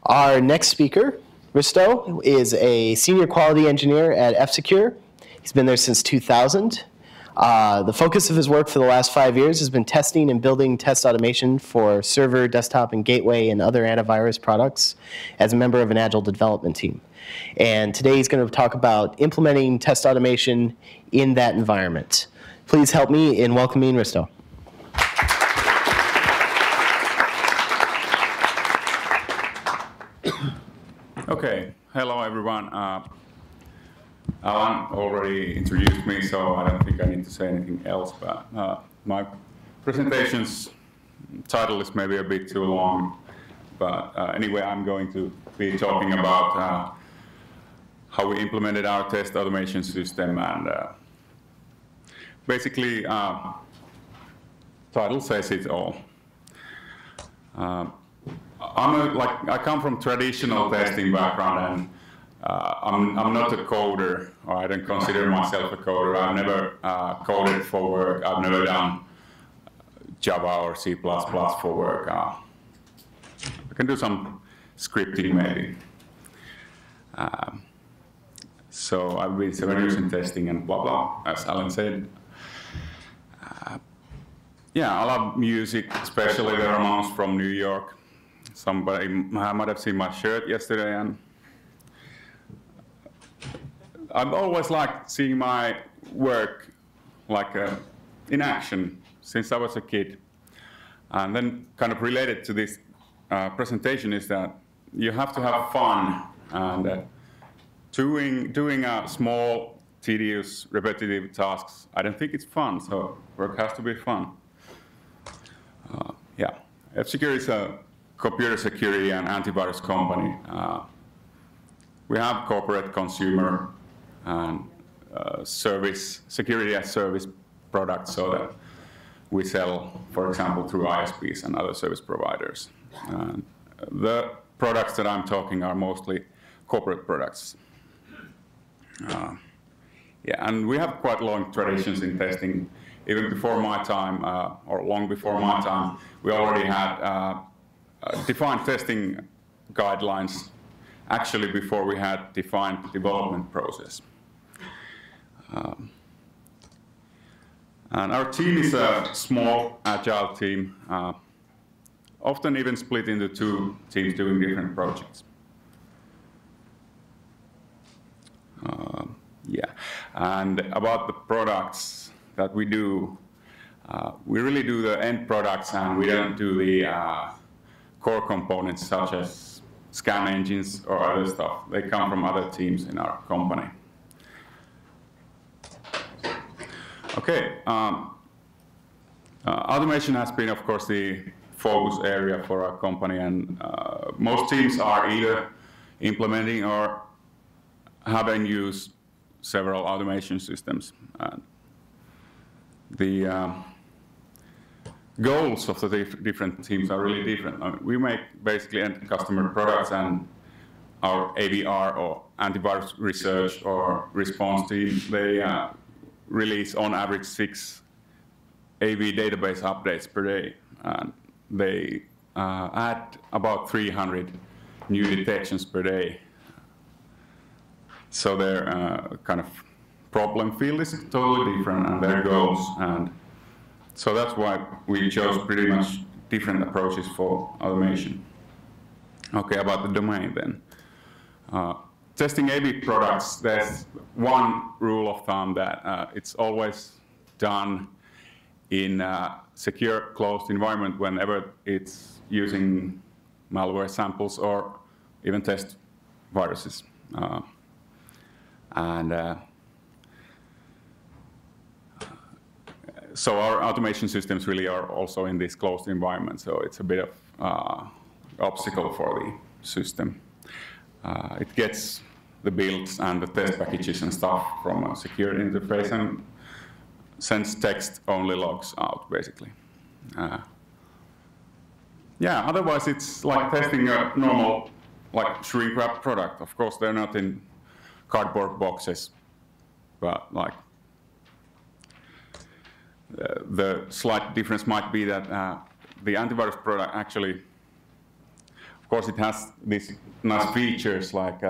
Our next speaker, Risto, is a senior quality engineer at F-Secure. He's been there since 2000. The focus of his work for the last 5 years has been testing and building test automation for server, desktop, and gateway and other antivirus products as a member of an agile development team. And today he's going to talk about implementing test automation in that environment. Please help me in welcoming Risto. Okay, hello everyone. Alan already introduced me, so I don't think I need to say anything else, but my presentation's title is maybe a bit too long, but anyway, I'm going to be talking about how we implemented our test automation system, and basically, title says it all. I come from traditional testing background, and I'm not a coder, or I don't consider myself a coder. I've never coded for work. I've never done Java or C++ for work. I can do some scripting maybe. So I've been 7 years in testing and blah blah, as Alan said. Yeah, I love music, especially the Ramones from New York. Somebody might have seen my shirt yesterday, and I've always liked seeing my work like in action since I was a kid. And then kind of related to this presentation is that you have to have fun, and doing small, tedious, repetitive tasks, I don't think it's fun, so work has to be fun. Yeah, F-Secure is a computer security and antivirus company. We have corporate, consumer, and service, security as service products, so that we sell, for example, through ISPs and other service providers. The products that I'm talking are mostly corporate products. Yeah, and we have quite long traditions in testing. Even before my time, or long before my time, we already had defined testing guidelines, actually before we had defined development process. And our team is a small, agile team, often even split into 2 teams doing different projects. Yeah, and about the products that we do, we really do the end products, and we don't do the core components such as scan engines or other stuff. They come from other teams in our company. Okay, automation has been, of course, the focus area for our company, and most teams are either implementing or have in use several automation systems. The goals of the different teams are really different. I mean, we make basically end customer products, and our AVR or antivirus research or response team, they release on average 6 AV database updates per day. And they add about 300 new detections per day. So their kind of problem field is totally different, and their goals. And so that's why we chose pretty much different approaches for automation. Okay, about the domain then. Testing AV products, there's one rule of thumb that it's always done in a secure, closed environment whenever it's using malware samples or even test viruses. So our automation systems really are also in this closed environment, so it's a bit of obstacle for the system. It gets the builds and the test packages and stuff from a secure interface and sends text-only logs out, basically. Yeah, otherwise it's like testing a normal, like shrink-wrap product. Of course, they're not in cardboard boxes, but like the slight difference might be that the antivirus product actually of course, it has these nice features like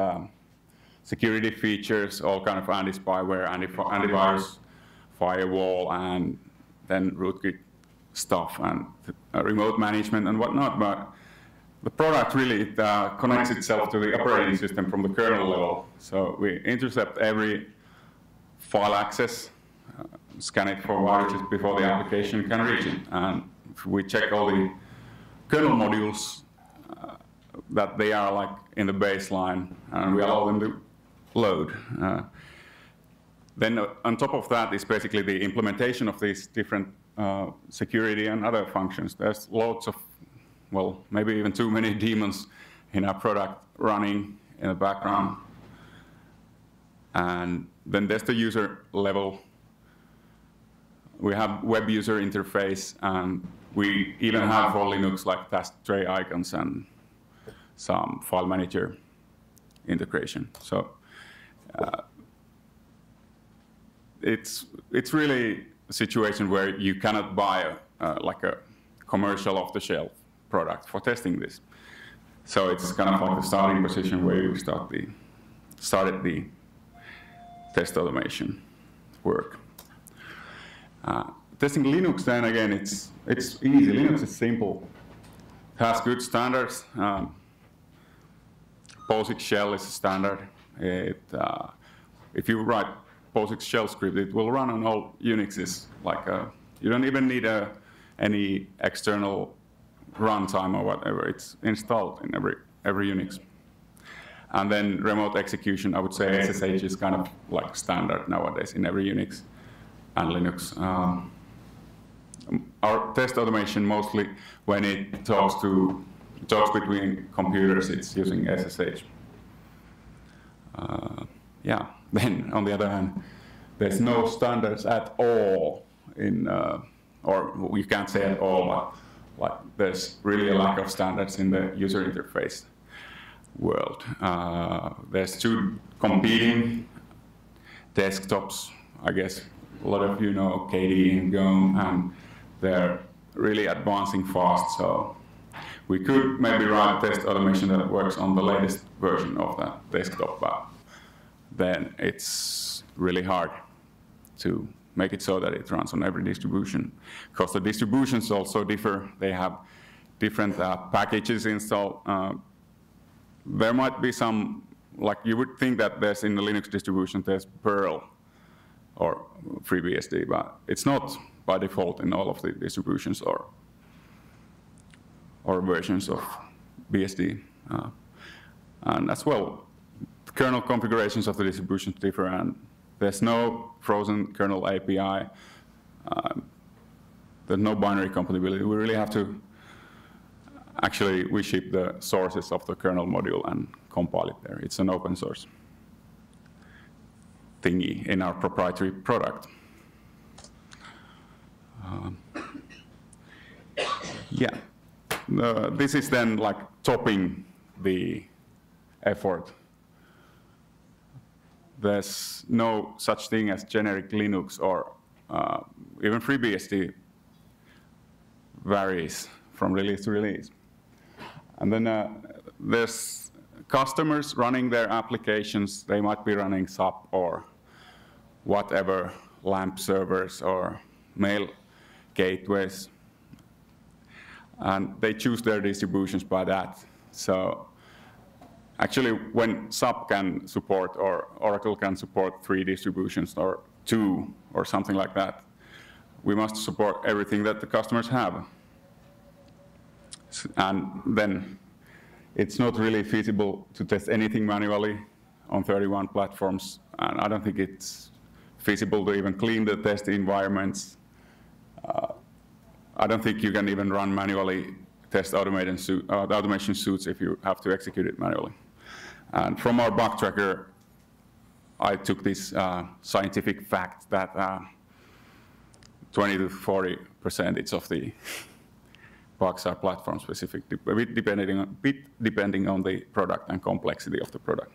security features, all kind of anti-spyware, antivirus, firewall, and then rootkit stuff, and remote management and whatnot. But the product really connects itself to the operating system from the kernel level. So we intercept every file access, scan it for viruses before the application can reach it, and we check all the kernel modules that they are like in the baseline, and we allow them to load. Then on top of that is basically the implementation of these different security and other functions. There's lots of, well, maybe even too many daemons in our product running in the background. And then there's the user level. We have web user interface, and we even have for Linux like task tray icons and some file manager integration. So it's really a situation where you cannot buy like a commercial off-the-shelf product for testing this. So it's kind of like the starting position where you started the test automation work. Testing Linux, then again, it's easy. Linux is simple. It has good standards. POSIX shell is a standard. If you write POSIX shell script, it will run on all Unixes. You don't even need any external runtime or whatever. It's installed in every Unix. And then remote execution, I would say SSH is kind of like standard nowadays in every Unix and Linux. Our test automation mostly, when it talks between computers, it's using SSH. Yeah. Then on the other hand, there's no standards at all in, or you can't say at all, but like there's really a lack of standards in the user interface world. There's two competing desktops, I guess a lot of you know KDE and GOM, and they're really advancing fast, so we could maybe write test automation that works on the latest version of that desktop, but then it's really hard to make it so that it runs on every distribution, because the distributions also differ. They have different packages installed. There might be some, like you would think that there's in the Linux distribution, there's Perl or FreeBSD, but it's not by default in all of the distributions or versions of BSD. And as well, the kernel configurations of the distributions differ, and there's no frozen kernel API. There's no binary compatibility. We really have to, actually, we ship the sources of the kernel module and compile it there. It's an open source thingy in our proprietary product. Yeah, this is then like topping the effort. There's no such thing as generic Linux, or even FreeBSD varies from release to release. And then there's customers running their applications. They might be running SAP or whatever, LAMP servers or mail gateways. And they choose their distributions by that. So actually, when SAP can support, or Oracle can support 3 distributions or 2 or something like that, we must support everything that the customers have. And then it's not really feasible to test anything manually on 31 platforms. And I don't think it's feasible to even clean the test environments. I don't think you can even run manually test automation suites if you have to execute it manually. And from our bug tracker, I took this scientific fact that 20 to 40% of the bugs are platform specific, depending on the product and complexity of the product.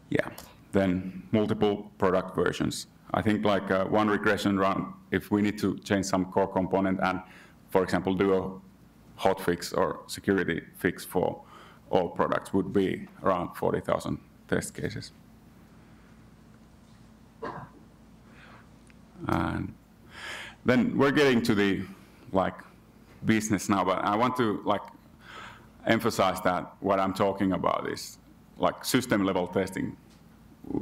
Yeah, then multiple product versions. I think like one regression run, if we need to change some core component and, for example, do a hotfix or security fix for all products, would be around 40,000 test cases. And then we're getting to the business now, but I want to emphasize that what I'm talking about is system level testing.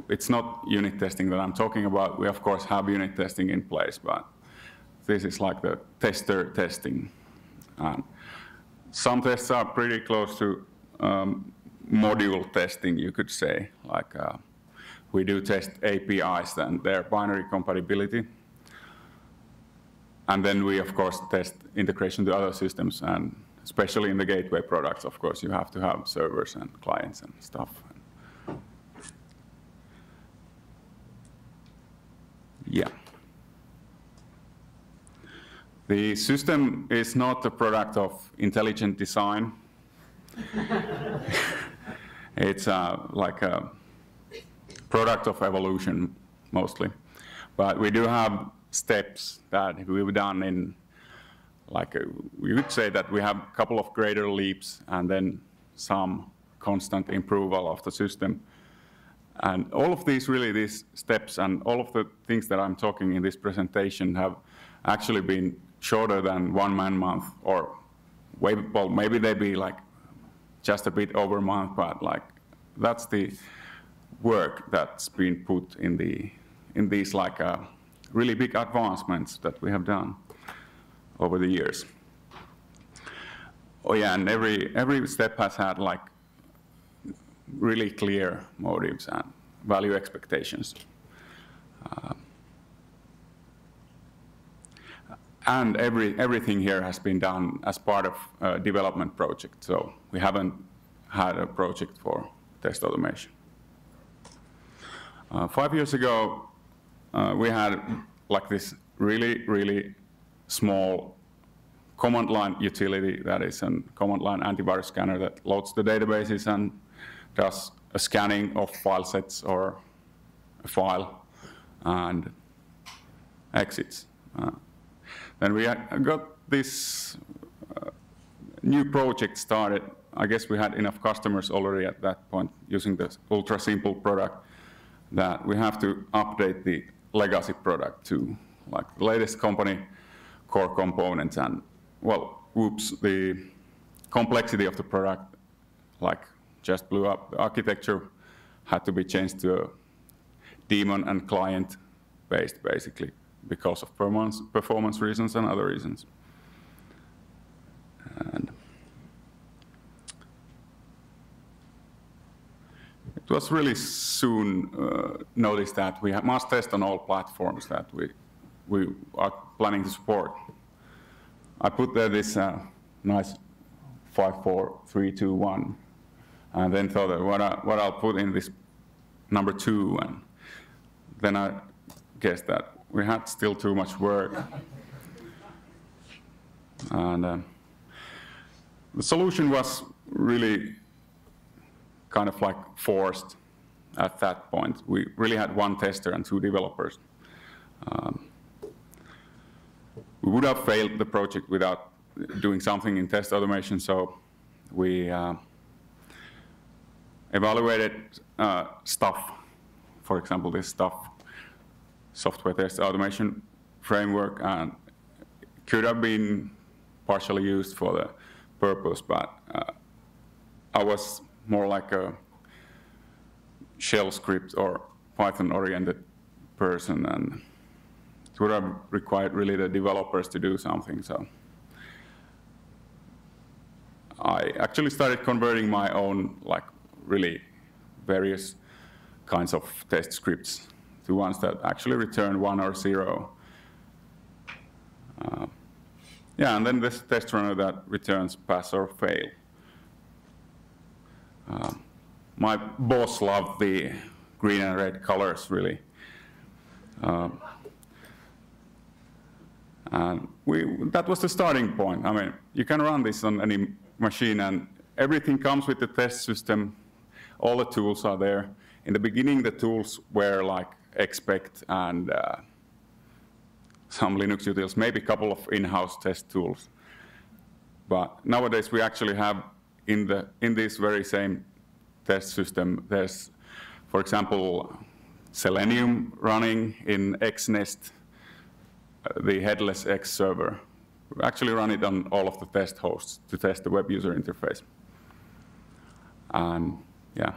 It's not unit testing that I'm talking about. We of course have unit testing in place, but this is like the tester testing. And some tests are pretty close to module testing, you could say. We do test APIs and their binary compatibility. And then we, of course, test integration to other systems. And especially in the gateway products, of course, you have to have servers and clients and stuff. Yeah. The system is not a product of intelligent design. It's like a product of evolution, mostly. But we do have steps that we've done in, we would say that we have a couple of greater leaps and then some constant improvement of the system. And all of these steps and all of the things that I'm talking in this presentation have actually been shorter than 1 man-month, or well, maybe they'd be just a bit over a month, but that's the work that's been put in these really big advancements that we have done over the years. Oh yeah, and every step has had really clear motives and value expectations. And everything here has been done as part of a development project, so we haven't had a project for test automation. 5 years ago, we had this really small command line utility that is a command line antivirus scanner that loads the databases and does a scanning of file sets or a file and exits. Then we got this new project started. I guess we had enough customers already at that point using this ultra simple product that we have to update the legacy product to the latest company core components. And well, whoops, the complexity of the product just blew up. The architecture had to be changed to a daemon and client based, basically, because of performance reasons and other reasons. And it was really soon noticed that we must test on all platforms that we are planning to support. I put there this nice 5, 4, 3, 2, 1, and then thought that what I'll put in this number 2, and then I guessed that we had still too much work. And the solution was really kind of forced at that point. We really had 1 tester and 2 developers. We would have failed the project without doing something in test automation, so we evaluated stuff, for example, this stuff software test automation framework, and could have been partially used for the purpose, but I was more like a shell script or Python-oriented person, and it would have required really the developers to do something. So I actually started converting my own really various kinds of test scripts to ones that actually return 1 or 0. Yeah, and then this test runner that returns pass or fail. My boss loved the green and red colors, really. And that was the starting point. I mean, you can run this on any machine, and everything comes with the test system. All the tools are there. In the beginning, the tools were expect, and some Linux utils, maybe a couple of in-house test tools. But nowadays we actually have in this very same test system, there's, for example, Selenium running in XNest, the headless X server. We actually run it on all of the test hosts to test the web user interface. And yeah,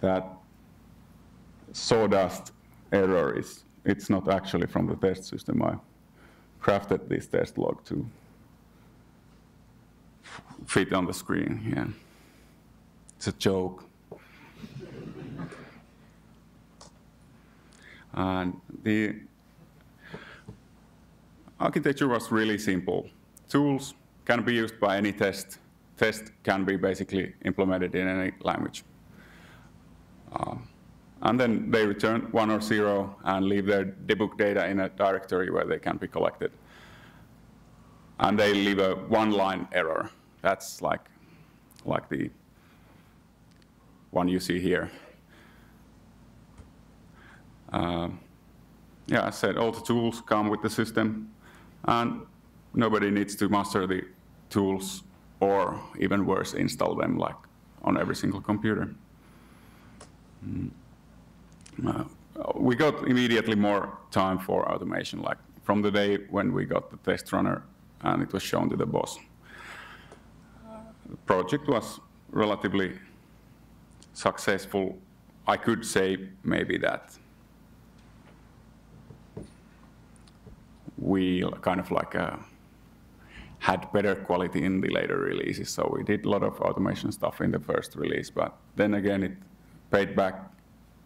that sawdust error it's not actually from the test system. I crafted this test log to fit on the screen. Yeah, it's a joke. And the architecture was really simple. Tools can be used by any test. Test can be basically implemented in any language. And then they return 1 or 0 and leave their debug data in a directory where they can be collected. And they leave a one-line error. That's like the one you see here. Yeah, I said all the tools come with the system, and nobody needs to master the tools, or even worse, install them like on every single computer. We got immediately more time for automation, like from the day when we got the test runner and it was shown to the boss. The project was relatively successful. I could say maybe that we kind of like had better quality in the later releases. So we did a lot of automation stuff in the first release, but then again it paid back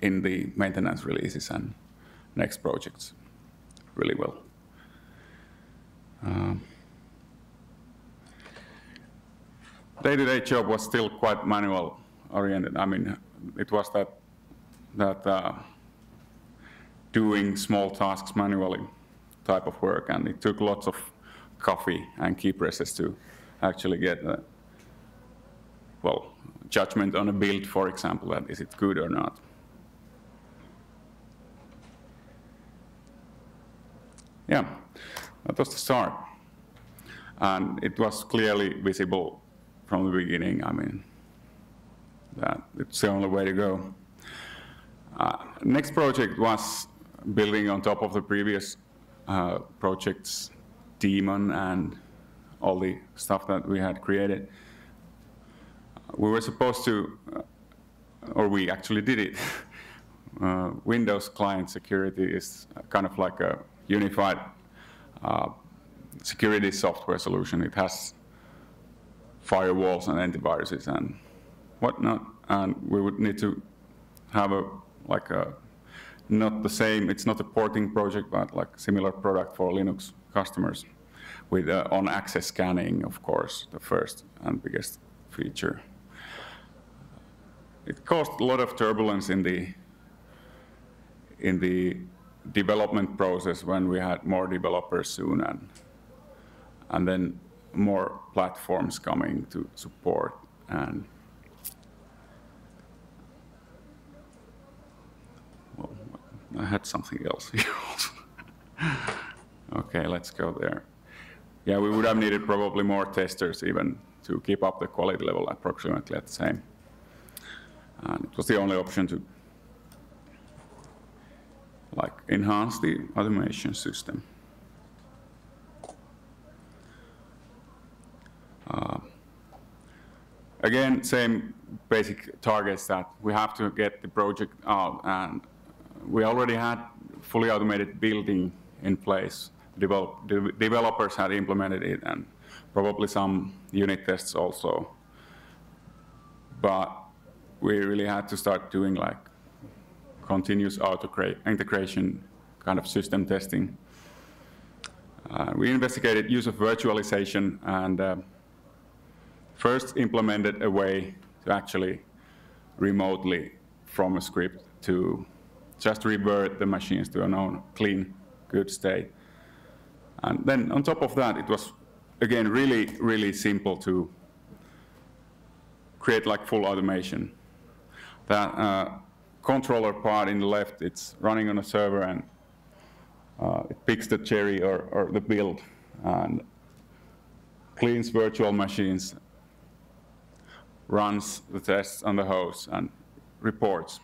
in the maintenance releases and next projects really well. Day-to-day job was still quite manual oriented. I mean, it was that doing small tasks manually type of work, and it took lots of coffee and key presses to actually get well, judgment on a build, for example, that is it good or not. Yeah, that was the start. And it was clearly visible from the beginning, I mean, that it's the only way to go. Next project was building on top of the previous projects, daemon and all the stuff that we had created. We were supposed to, or we actually did it. Windows client security is kind of like a unified security software solution. It has firewalls and antiviruses and whatnot, and we would need to have not the same, it's not a porting project, but like similar product for Linux customers with on-access scanning, of course, the first and biggest feature. It caused a lot of turbulence in the development process when we had more developers soon, and then more platforms coming to support. And well, I had something else here also. Okay, let's go there. Yeah, we would have needed probably more testers even to keep up the quality level approximately at the same. And it was the only option to like enhance the automation system. Again, same basic targets that we have to get the project out, and we already had fully automated building in place. Developers had implemented it, and probably some unit tests also. But we really had to start doing like continuous integration kind of system testing. We investigated use of virtualization and first implemented a way to actually remotely from a script to just revert the machines to a known clean, good state. And then on top of that, it was again really, really simple to create like full automation. That controller part in the left, it's running on a server, and it picks the cherry or the build and cleans virtual machines, runs the tests on the host, and reports.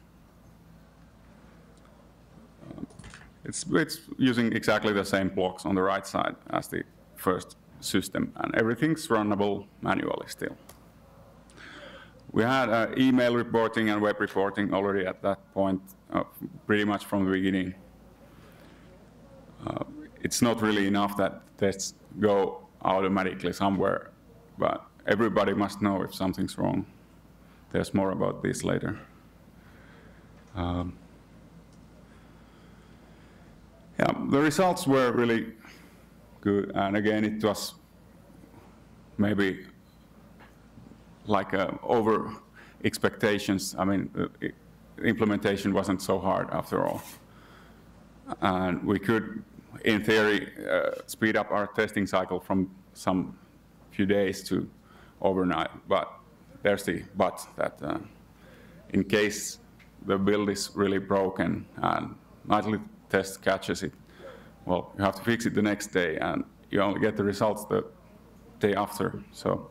It's using exactly the same blocks on the right side as the first system, and everything's runnable manually still. We had email reporting and web reporting already at that point, pretty much from the beginning. It's not really enough that tests go automatically somewhere, but everybody must know if something's wrong. There's more about this later. Yeah, the results were really good, and again, it was maybe like over expectations. I mean, implementation wasn't so hard after all. And we could, in theory, speed up our testing cycle from some few days to overnight. But there's the but that in case the build is really broken and nightly test catches it, well, you have to fix it the next day, and you only get the results the day after. So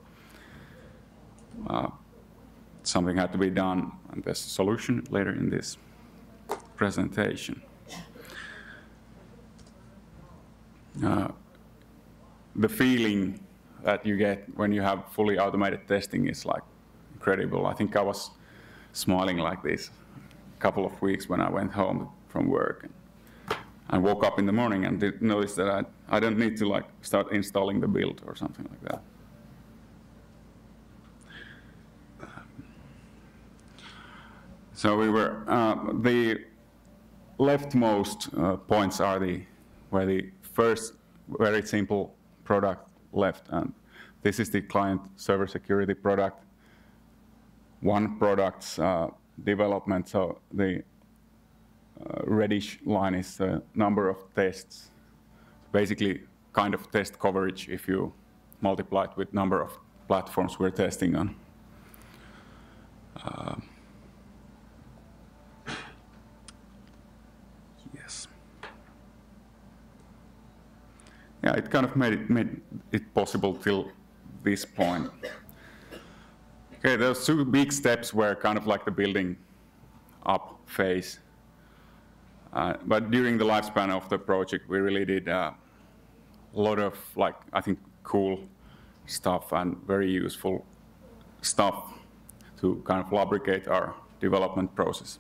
something had to be done, and there's a solution later in this presentation. The feeling that you get when you have fully automated testing is like incredible. I think I was smiling like this a couple of weeks when I went home from work. I woke up in the morning and noticed that I don't need to like start installing the build or something like that. So we were, the leftmost points are where the first very simple product left, and this is the client server security product. One product's development, so the reddish line is the number of tests. Basically, kind of test coverage if you multiply it with number of platforms we're testing on. Yes. Yeah, it kind of made it possible till this point. Okay, those two big steps were kind of like the building up phase. But during the lifespan of the project, we really did a lot of, like, I think, cool stuff and very useful stuff to kind of lubricate our development process.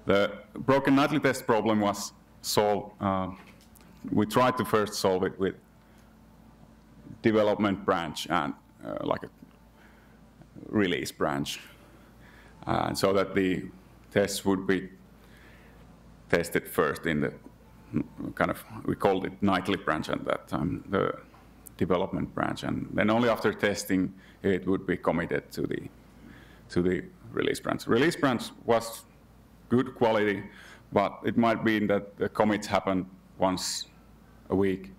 The broken nightly test problem was solved. We tried to first solve it with development branch and like a release branch, so that the tests would be tested first in the kind of, we called it nightly branch at that time, the development branch, and then only after testing it would be committed to the release branch. Release branch was good quality, but it might be that the commits happen once a week.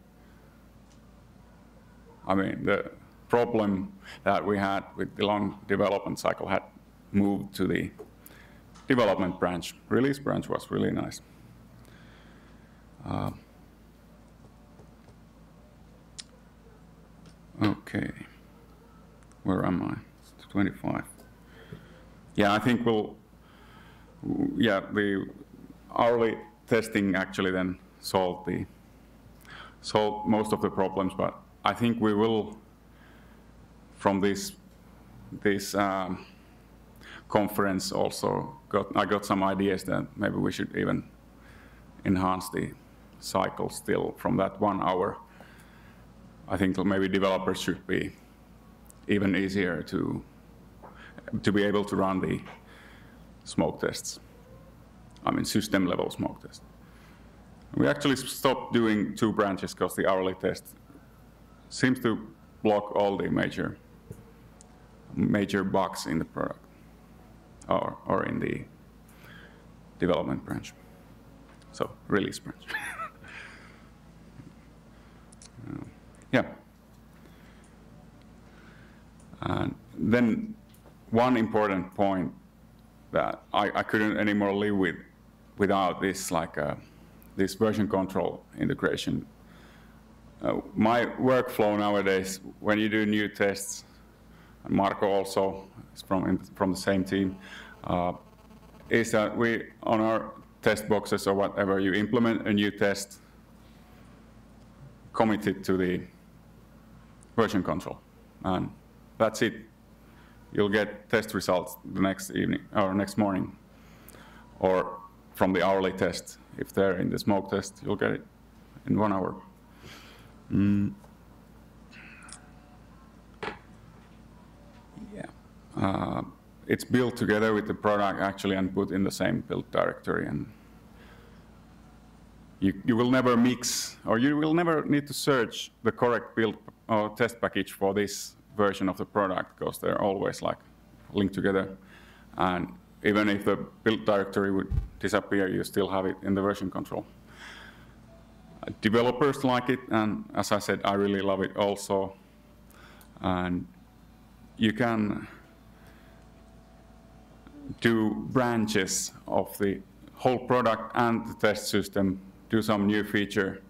I mean, the problem that we had with the long development cycle had moved to the development branch. Release branch was really nice. Okay, where am I? It's 25. Yeah, I think the hourly testing actually then solved most of the problems, but I think we will, from this conference also, I got some ideas that maybe we should even enhance the cycle still from that 1 hour. I think maybe developers should be even easier to be able to run the smoke tests. I mean, system level smoke tests. We actually stopped doing 2 branches because the hourly test seems to block all the major bugs in the product or in the development branch. So, release branch. Yeah. And then one important point that I couldn't anymore live without this this version control integration. My workflow nowadays, when you do new tests, and Marco also is from the same team, is that we, on our test boxes or whatever, you implement a new test, commit it to the version control, and that's it. You'll get test results the next evening or next morning, or from the hourly test. If they're in the smoke test, you'll get it in 1 hour. Yeah. It's built together with the product actually and put in the same build directory, and you will never mix, or you will never need to search the correct build or test package for this version of the product, because they're always like linked together. And even if the build directory would disappear, you still have it in the version control. Developers like it, and as I said, I really love it also. And you can do branches of the whole product and the test system, do some new feature.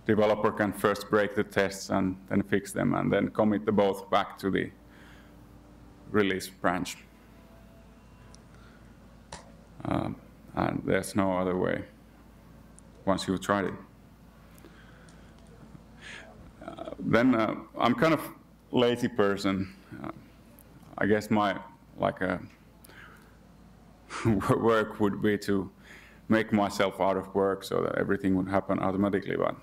Developer can first break the tests and then fix them, and then commit the both back to the release branch. And there's no other way once you've tried it. Then I'm kind of lazy person. I guess my work would be to make myself out of work so that everything would happen automatically. But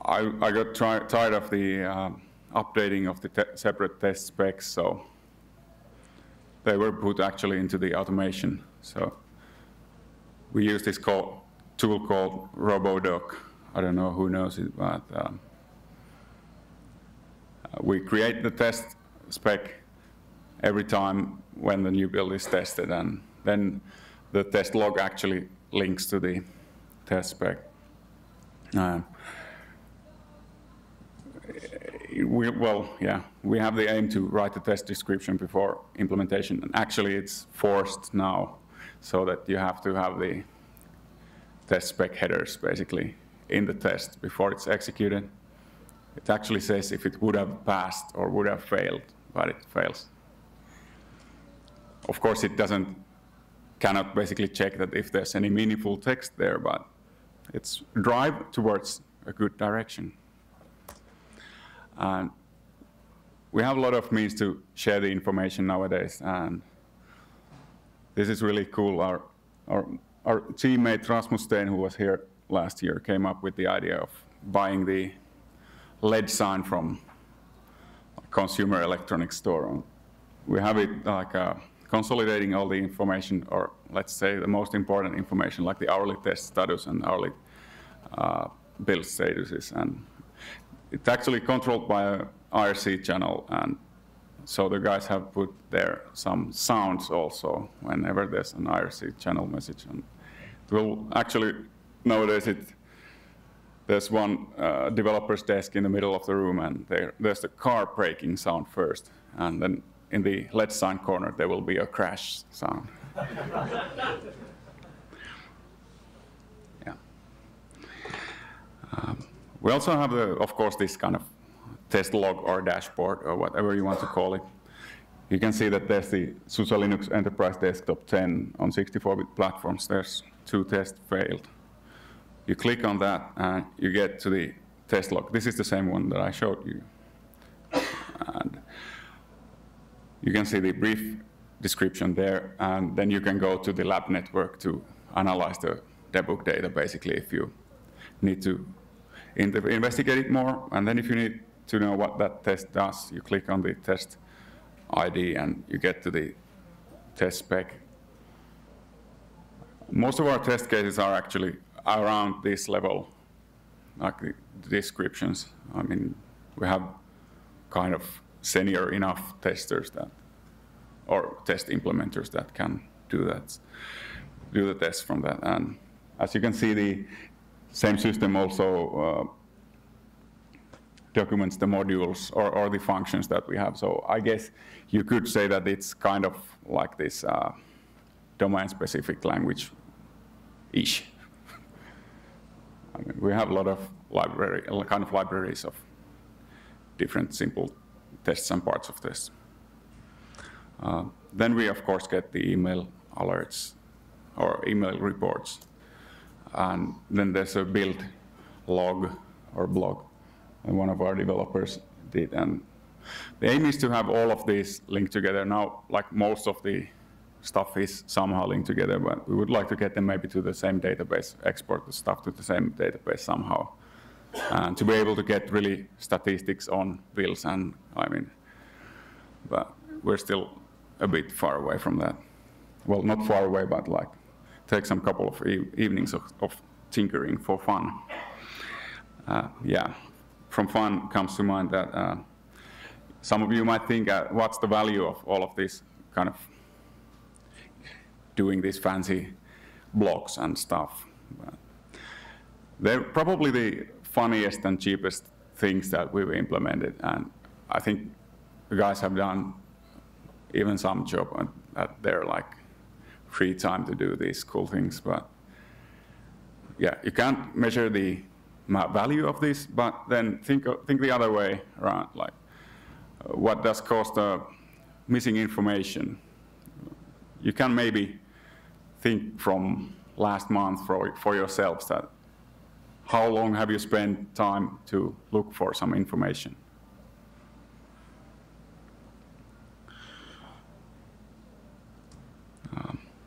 I got tired of the updating of the separate test specs, so they were put actually into the automation. So we use this tool called RoboDoc. I don't know who knows it, but we create the test spec every time when the new build is tested, and then the test log actually links to the test spec. We have the aim to write the test description before implementation, and actually it's forced now, so that you have to have the test spec headers basically in the test before it's executed. It actually says if it would have passed or would have failed, but it fails. Of course, it cannot basically check that if there's any meaningful text there, but it's drive towards a good direction. And we have a lot of means to share the information nowadays, and this is really cool. Our teammate Rasmus Steen, who was here last year, came up with the idea of buying the LED sign from a consumer electronics store. We have it like consolidating all the information, or let's say the most important information, like the hourly test status and hourly build statuses. And it's actually controlled by an IRC channel, and so the guys have put there some sounds also whenever there's an IRC channel message. And it will actually, nowadays there's one developer's desk in the middle of the room, and there's the car braking sound first, and then in the LED sign corner there will be a crash sound. Yeah. We also have, of course, this kind of test log or dashboard or whatever you want to call it. You can see that there's the SUSE Linux Enterprise Desktop 10 on 64-bit platforms. There's 2 tests failed. You click on that and you get to the test log. This is the same one that I showed you. And you can see the brief description there, and then you can go to the lab network to analyze the debug data, basically, if you need to investigate it more. And then if you need to know what that test does, you click on the test ID and you get to the test spec. Most of our test cases are actually around this level, like the descriptions. I mean, we have kind of senior enough testers that, or test implementers that can do that, do the tests from that. And as you can see, the same system also documents the modules or the functions that we have. So I guess you could say that it's kind of like this domain-specific language-ish. I mean, we have a lot of libraries of different simple tests and parts of tests. Then we, of course, get the email alerts or email reports. And then there's a build log or blog that one of our developers did. And the aim is to have all of these linked together. Now, like most of the stuff is somehow linked together, but we would like to get them maybe to the same database, export the stuff to the same database somehow. And to be able to get really statistics on bills, and I mean, but we're still a bit far away from that. Well, not far away, but like take some couple of evenings of tinkering for fun. Yeah, from fun comes to mind that some of you might think, what's the value of all of this kind of doing these fancy blocks and stuff? They're probably the funniest and cheapest things that we've implemented, and I think the guys have done even some job at their like free time to do these cool things. But yeah, you can't measure the value of this, but then think the other way around, like what does cost missing information? You can maybe think from last month for yourselves that how long have you spent time to look for some information?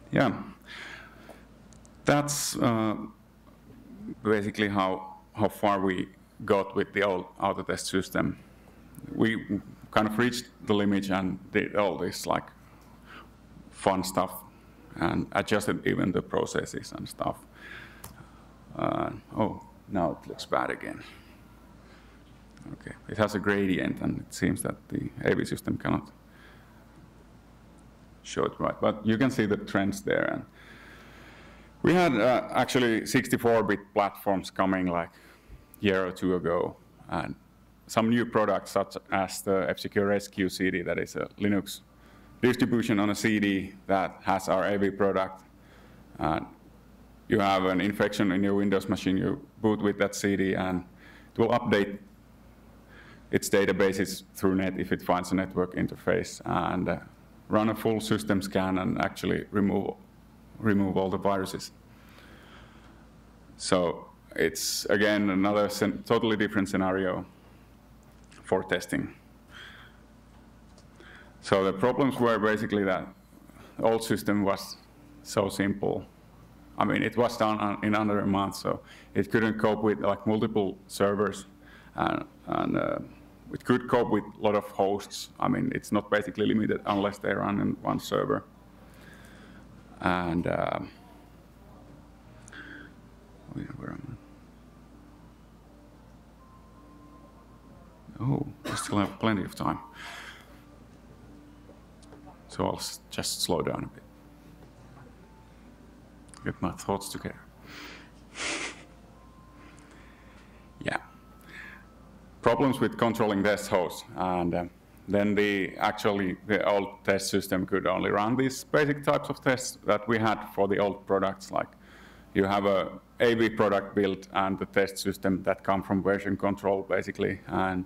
Yeah, that's basically how far we got with the old Autotest system. We kind of reached the limit and did all this like fun stuff and adjusted even the processes and stuff. Oh, now it looks bad again. Okay, it has a gradient, and it seems that the AV system cannot show it right, but you can see the trends there. And we had actually 64-bit platforms coming like a year or two ago, and some new products such as the F-Secure Rescue CD, that is a Linux distribution on a CD that has our AV product. You have an infection in your Windows machine, you boot with that CD, and it will update its databases through net if it finds a network interface, and run a full system scan and actually remove all the viruses. So it's, again, another totally different scenario for testing. So the problems were basically that the old system was so simple. I mean, it was done in under a month, so it couldn't cope with like multiple servers, and it could cope with a lot of hosts. I mean, it's not basically limited unless they run in one server. And where am I? Oh, I still have plenty of time. So I'll just slow down a bit. Get my thoughts together. Yeah. Problems with controlling test hosts, and then the old test system could only run these basic types of tests that we had for the old products, like you have a AV product built and the test system that come from version control basically, and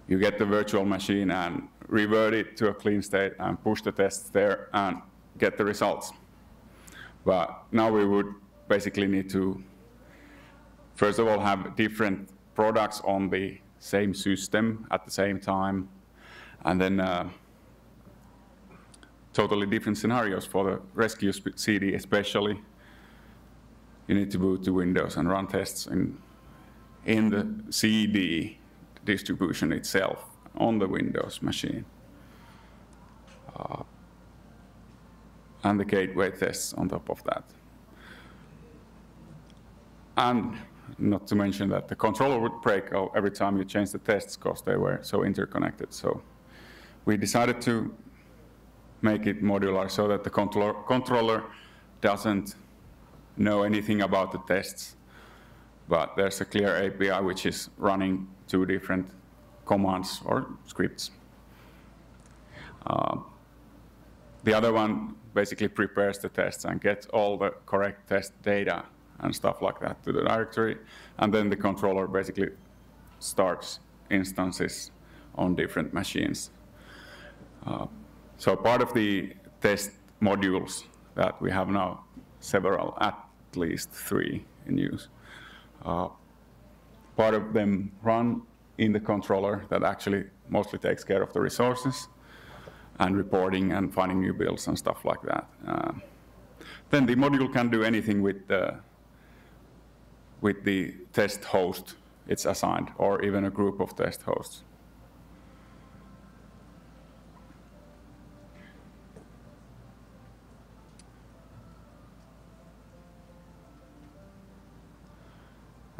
you get the virtual machine and revert it to a clean state and push the tests there and get the results. But now we would basically need to, first of all, have different products on the same system at the same time, and then totally different scenarios for the rescue CD especially. You need to boot to Windows and run tests in the CD distribution itself on the Windows machine. And the gateway tests on top of that. And not to mention that the controller would break every time you change the tests because they were so interconnected. So we decided to make it modular so that the controller doesn't know anything about the tests, but there's a clear API which is running 2 different commands or scripts. The other one basically prepares the tests and gets all the correct test data and stuff like that to the directory, and then the controller basically starts instances on different machines. So part of the test modules that we have now, several, at least 3 in use, part of them run in the controller that actually mostly takes care of the resources and reporting and finding new builds and stuff like that. Then the module can do anything with the test host it's assigned, or even a group of test hosts.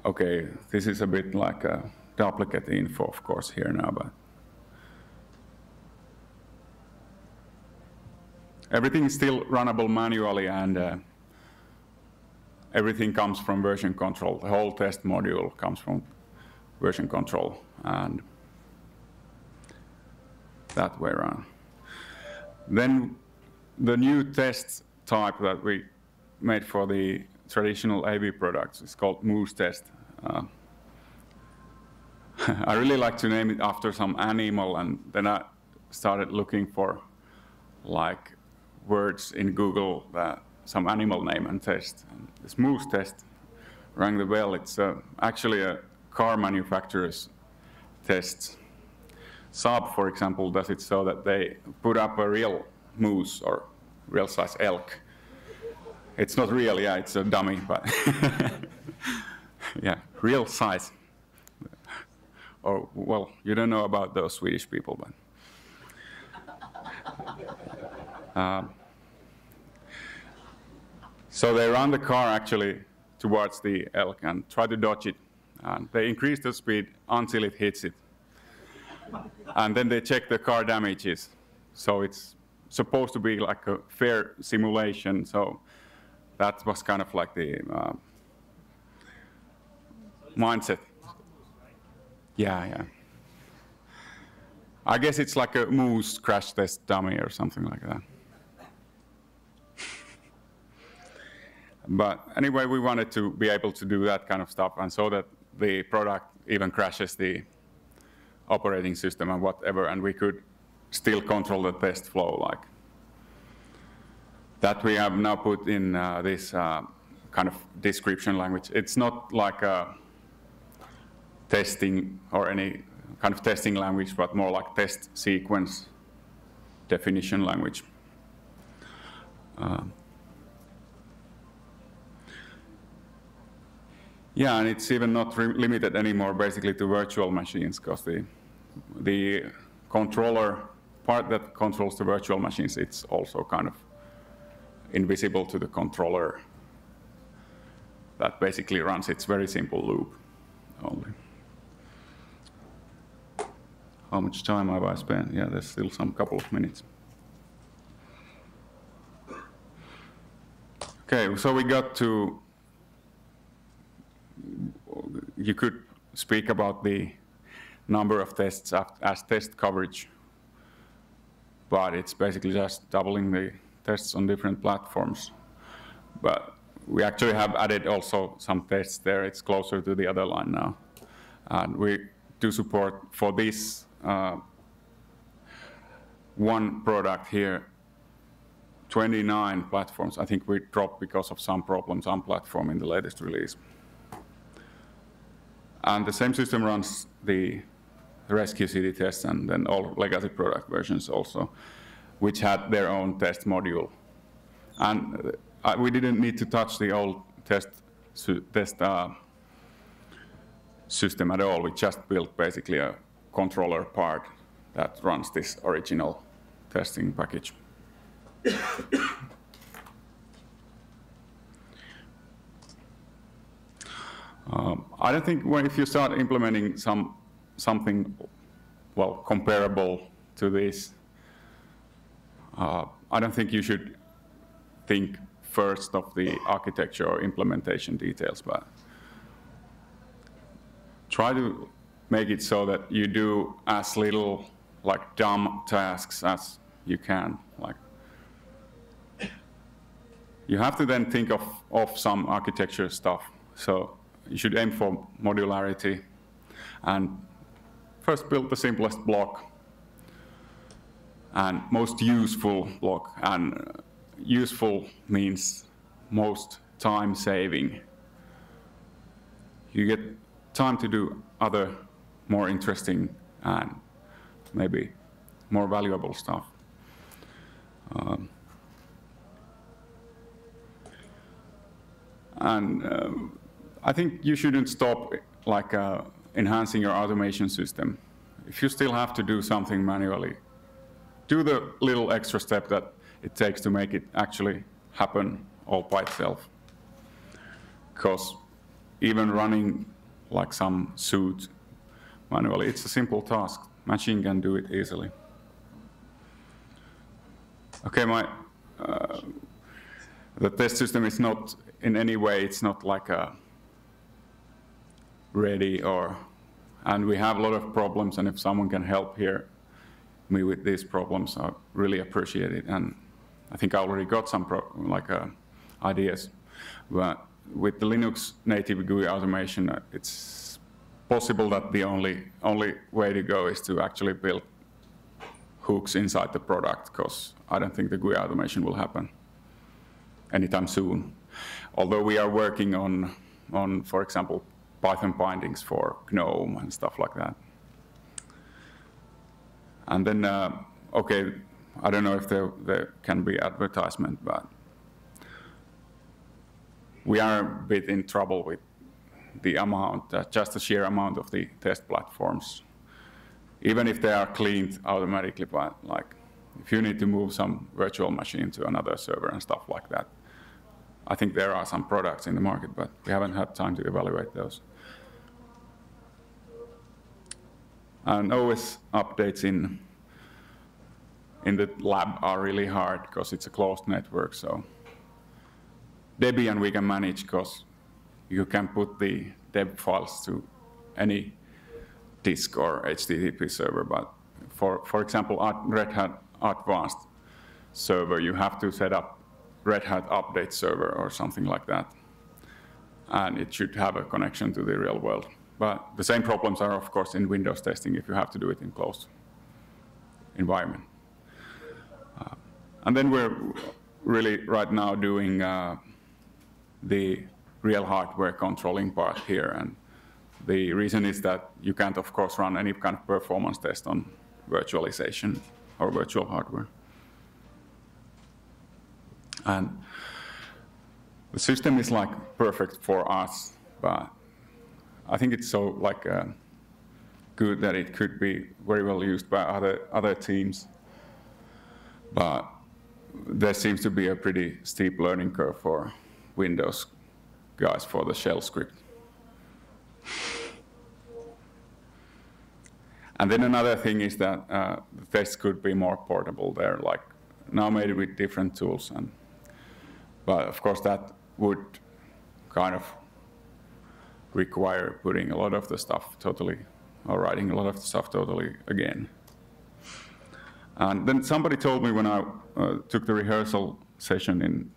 Okay, this is a bit like a duplicate info, of course, here now, but everything is still runnable manually, and everything comes from version control. The whole test module comes from version control, and that way around. Then the new test type that we made for the traditional AV products is called Moosetest. I really like to name it after some animal, and then I started looking for like words in Google that some animal name and test. And this Moosetest rang the bell. It's actually a car manufacturer's test. Saab, for example, does it so that they put up a real moose or real size elk. It's not real, yeah, it's a dummy, but yeah, real size. Or, well, you don't know about those Swedish people, but. So they run the car actually towards the elk and try to dodge it. And they increase the speed until it hits it. And then they check the car damages. So it's supposed to be like a fair simulation. So that was kind of like the mindset. Yeah. I guess it's like a moose crash test dummy or something like that. But anyway, we wanted to be able to do that kind of stuff, and so that the product even crashes the operating system and whatever, and we could still control the test flow like that. We have now put in this kind of description language. It's not like a testing or any kind of testing language, but more like test sequence definition language. Yeah, and it's even not limited anymore basically to virtual machines, because the controller part that controls the virtual machines, it's also kind of invisible to the controller that basically runs its very simple loop only. How much time have I spent? Yeah, there's still some couple of minutes. Okay, so we got to, you could speak about the number of tests as test coverage, but it's basically just doubling the tests on different platforms. But we actually have added also some tests there. It's closer to the other line now. And we do support for this one product here, 29 platforms. I think we dropped because of some problems on platform in the latest release. And the same system runs the rescue CD tests and then all legacy product versions also, which had their own test module. And we didn't need to touch the old test system at all. We just built basically a controller part that runs this original testing package. I don't think if you start implementing something well comparable to this, I don't think you should think first of the architecture or implementation details, but try to make it so that you do as little like dumb tasks as you can. Like, you have to then think of some architecture stuff. So you should aim for modularity and first build the simplest block and most useful block. And useful means most time saving. You get time to do other more interesting and maybe more valuable stuff. I think you shouldn't stop like enhancing your automation system. If you still have to do something manually, do the little extra step that it takes to make it actually happen all by itself. Because even running like some suit manually, it's a simple task. Machine can do it easily. Okay, the test system is not in any way, it's not like a ready and we have a lot of problems, and if someone can help me with these problems, I really appreciate it. And I think I already got some ideas. But with the Linux native GUI automation, it's possible that the only way to go is to actually build hooks inside the product, because I don't think the GUI automation will happen anytime soon. Although we are working on, for example, Python bindings for GNOME and stuff like that. And then, okay, I don't know if there can be advertisement, but we are a bit in trouble with the amount, just the sheer amount of the test platforms. Even if they are cleaned automatically, but like if you need to move some virtual machine to another server and stuff like that, I think there are some products in the market, but we haven't had time to evaluate those. And OS updates in the lab are really hard because it's a closed network. So Debian we can manage because you can put the deb files to any disk or HTTP server. But for example, Red Hat Advanced server, you have to set up Red Hat update server or something like that. And it should have a connection to the real world. But the same problems are, of course, in Windows testing if you have to do it in closed environment. And then we're really right now doing the real hardware controlling part here. And the reason is that you can't, of course, run any kind of performance test on virtualization or virtual hardware. And the system is like perfect for us, but I think it's so like good that it could be very well used by other teams. But there seems to be a pretty steep learning curve for Windows guys for the shell script. And then another thing is that the tests could be more portable. They're like now made with different tools, but of course that would kind of require putting a lot of the stuff totally, or writing a lot of the stuff totally again. And then somebody told me when I took the rehearsal session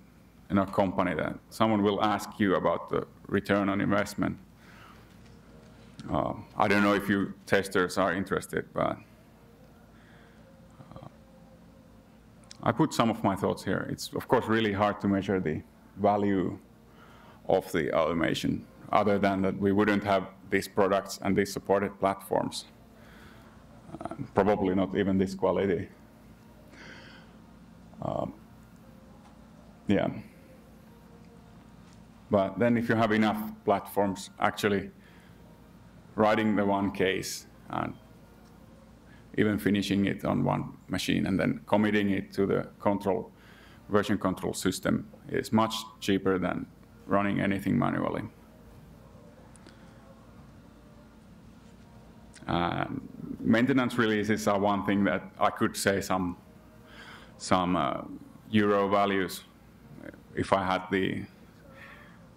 in our company that someone will ask you about the return on investment. I don't know if you testers are interested, but I put some of my thoughts here. It's of course really hard to measure the value of the automation, other than that we wouldn't have these products and these supported platforms. Probably not even this quality. Yeah. But then if you have enough platforms actually writing the one case and even finishing it on one machine and then committing it to the version control system is much cheaper than running anything manually. Maintenance releases are one thing that I could say some euro values if I had the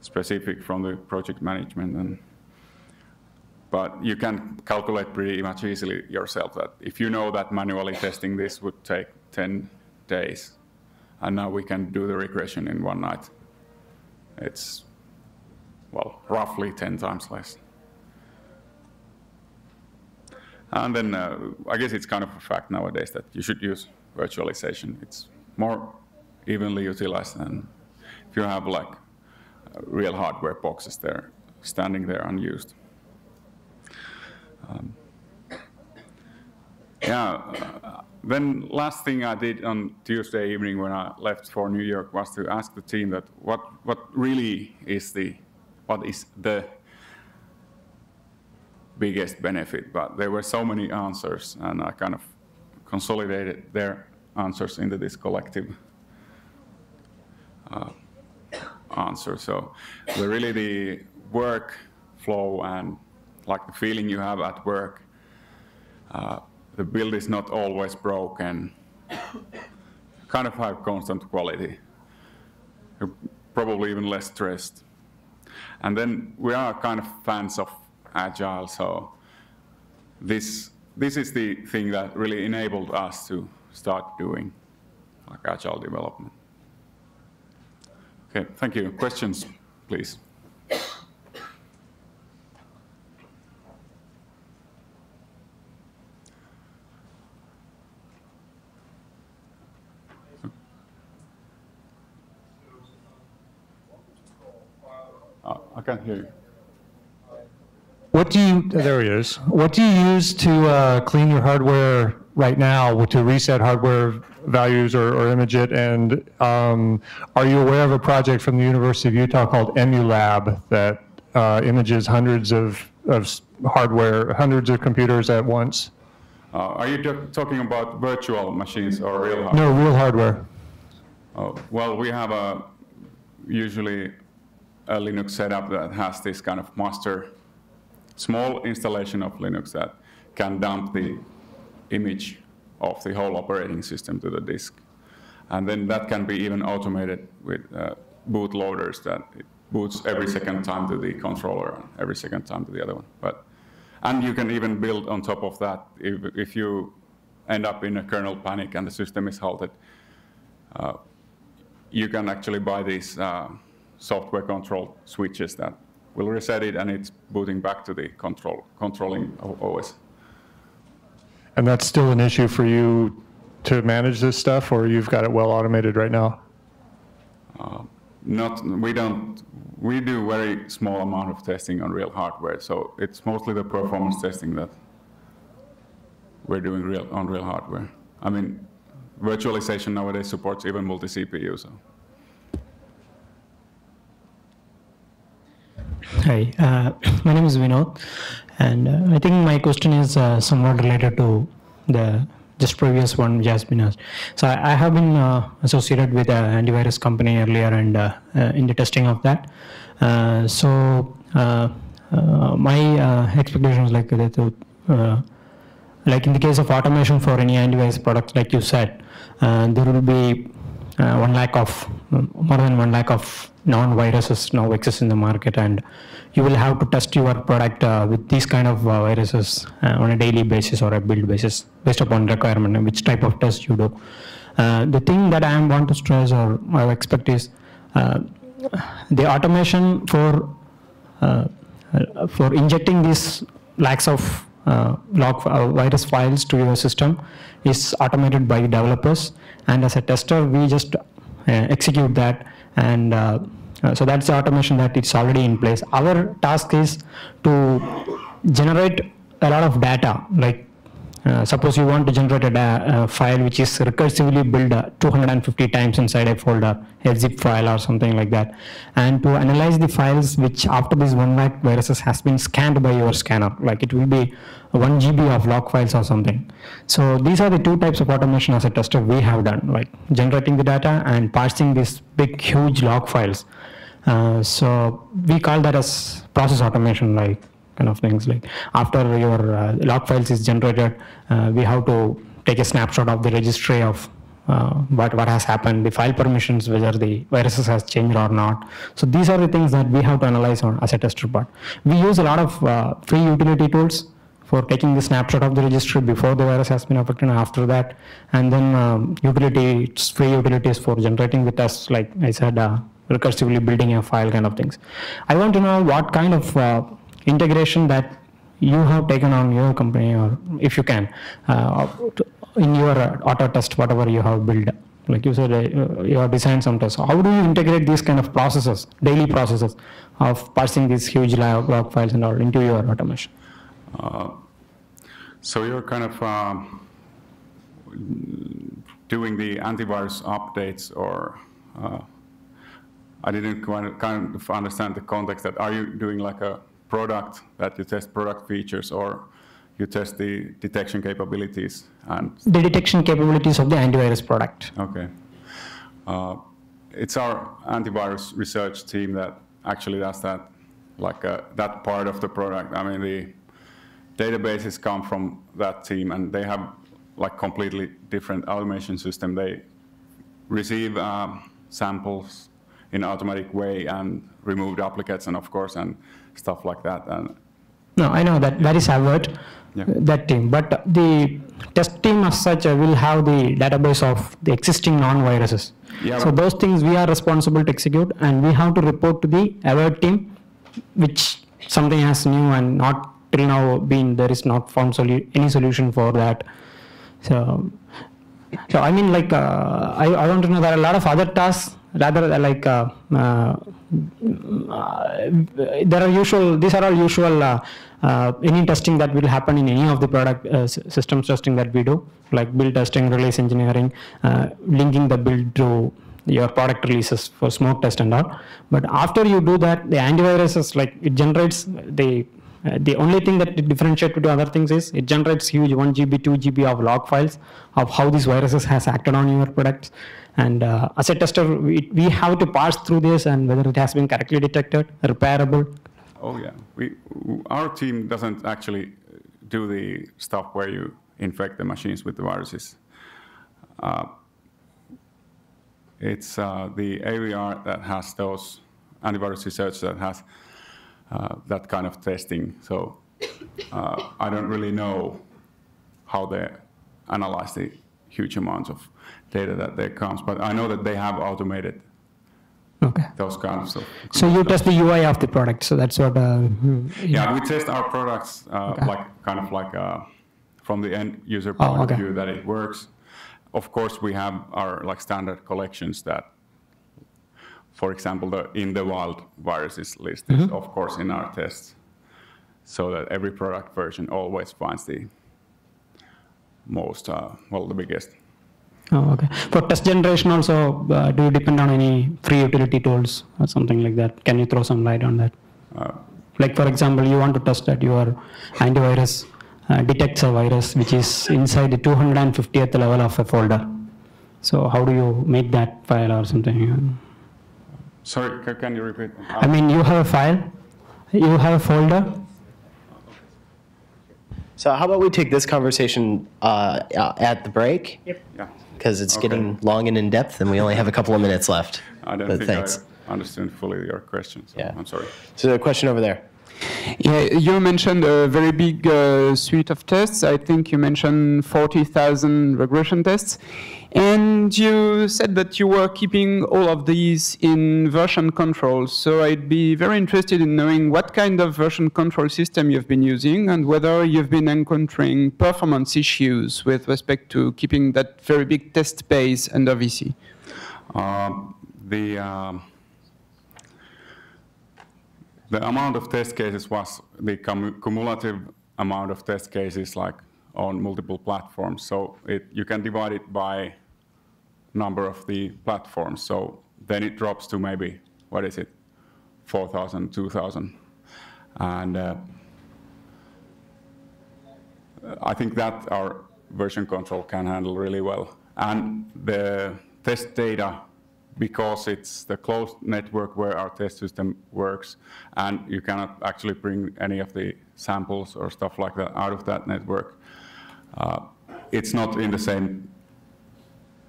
specific from the project management. And But you can calculate pretty much easily yourself that if you know that manually testing this would take 10 days, and now we can do the regression in one night, it's, well, roughly 10 times less. And then I guess it's kind of a fact nowadays that you should use virtualization. It's more evenly utilized than if you have like real hardware boxes there, standing there unused. Then last thing I did on Tuesday evening when I left for New York was to ask the team that what really is the biggest benefit, but there were so many answers, and I kind of consolidated their answers into this collective answer. So really the workflow and like the feeling you have at work, the build is not always broken, kind of have constant quality, you're probably even less stressed. And then we are kind of fans of agile, so this is the thing that really enabled us to start doing like agile development. Okay, thank you. Questions, please. I can't hear you. There he is. What do you use to clean your hardware right now, to reset hardware values or image it? And are you aware of a project from the University of Utah called EmuLab that images hundreds of hardware, hundreds of computers at once? Are you talking about virtual machines or real hardware? No, real hardware. Well, we have usually a Linux setup that has this kind of master small installation of Linux that can dump the image of the whole operating system to the disk. And then that can be even automated with bootloaders that it boots every second time to the controller and every second time to the other one. And you can even build on top of that if you end up in a kernel panic and the system is halted. You can actually buy these software control switches that will reset it, and it's booting back to the controlling OS. And that's still an issue for you to manage this stuff, or you've got it well automated right now? We do very small amount of testing on real hardware, so it's mostly the performance testing that we're doing on real hardware. I mean, virtualization nowadays supports even multi-CPU, so. Hi, my name is Vinod, and I think my question is somewhat related to the just previous one which has been asked. So I have been associated with an antivirus company earlier and in the testing of that. My expectations like that, like in the case of automation for any antivirus products, like you said, there will be 1 lakh of more than 1 lakh of non-viruses now exist in the market, and you will have to test your product with these kind of viruses on a daily basis or a build basis based upon requirement and which type of test you do. The thing that I want to stress or I expect is the automation for injecting these lakhs of virus files to your system is automated by developers, and as a tester we just execute that, and so that's the automation that it's already in place. Our task is to generate a lot of data, like suppose you want to generate a file which is recursively built 250 times inside a folder, a zip file or something like that, and to analyze the files which after this 1 lakh viruses has been scanned by your scanner, like it will be 1 GB of log files or something. So these are the 2 types of automation as a tester we have done, like generating the data and parsing these big huge log files. So we call that as process automation, like kind of things. Like after your log files is generated, we have to take a snapshot of the registry of what has happened, the file permissions, whether the viruses has changed or not. So these are the things that we have to analyze on as a tester part. We use a lot of free utility tools for taking the snapshot of the registry before the virus has been affected and after that, and then free utilities for generating the tests, like I said, recursively building a file kind of things. I want to know what kind of integration that you have taken on your company, or if you can, in your Autotest, whatever you have built. Like you said, you have designed some tests. How do you integrate these kind of processes, daily processes of parsing these huge log files and all into your automation? So you're kind of doing the antivirus updates, or I didn't kind of understand the context. That are you doing like a product that you test product features, or you test the detection capabilities and the detection capabilities of the antivirus product? Okay, it's our antivirus research team that actually does that, like that part of the product. I mean, the databases come from that team, and they have like completely different automation system. They receive samples in automatic way and remove duplicates, and of course, and stuff like that. And no, I know that is Avert, that team, but the test team as such will have the database of the existing non-viruses. Yeah, so those things we are responsible to execute, and we have to report to the Avert team, which something has new and not till now there is not found any solution for that. So I mean, like I want to know, there are a lot of other tasks rather like these are all usual any testing that will happen in any of the product systems testing that we do, like build testing, release engineering, linking the build to your product releases for smoke test and all. But after you do that, the antivirus is like, it generates the only thing that it differentiates to other things is it generates huge 1 GB, 2 GB of log files of how these viruses has acted on your products. And as a tester, we have to parse through this and whether it has been correctly detected, repairable. Oh yeah, our team doesn't actually do the stuff where you infect the machines with the viruses. It's the AVR that has those antivirus research that has that kind of testing. So I don't really know how they analyze the huge amounts of data that there comes, but I know that they have automated those kinds of stuff. So you test the UI of the product, so that's what... yeah, we test our products from the end user point of view, that it works. Of course, we have our like standard collections that, for example, the in the wild viruses list is of course in our tests, so that every product version always finds the most, the biggest. Oh, okay. For test generation also, do you depend on any free utility tools or something like that? Can you throw some light on that? Like for example, you want to test that your antivirus detects a virus which is inside the 250th level of a folder. So how do you make that file or something? Sorry, can you repeat? I mean, you have a file, you have a folder. So how about we take this conversation at the break? Yep. Yeah. Because it's getting long and in depth, and we only have a couple of minutes left. I don't think I understood fully your question, so I'm sorry. So a question over there. Yeah, you mentioned a very big suite of tests. I think you mentioned 40,000 regression tests. And you said that you were keeping all of these in version control. So I'd be very interested in knowing what kind of version control system you've been using and whether you've been encountering performance issues with respect to keeping that very big test base under VC. The amount of test cases was the cumulative amount of test cases, like on multiple platforms. So you can divide it by number of the platforms. So then it drops to maybe, 4,000, 2,000. And I think that our version control can handle really well. And the test data, because it's the closed network where our test system works, and you cannot actually bring any of the samples or stuff like that out of that network. It's not in the same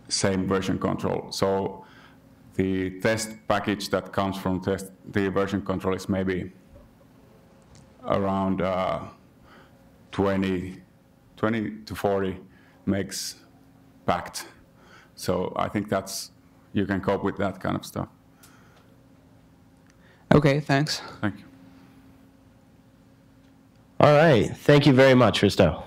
same version control. So the test package that comes from the version control is maybe around 20 to 40 megs packed. So I think you can cope with that kind of stuff. Okay, thanks. Thank you. All right. Thank you very much, Risto.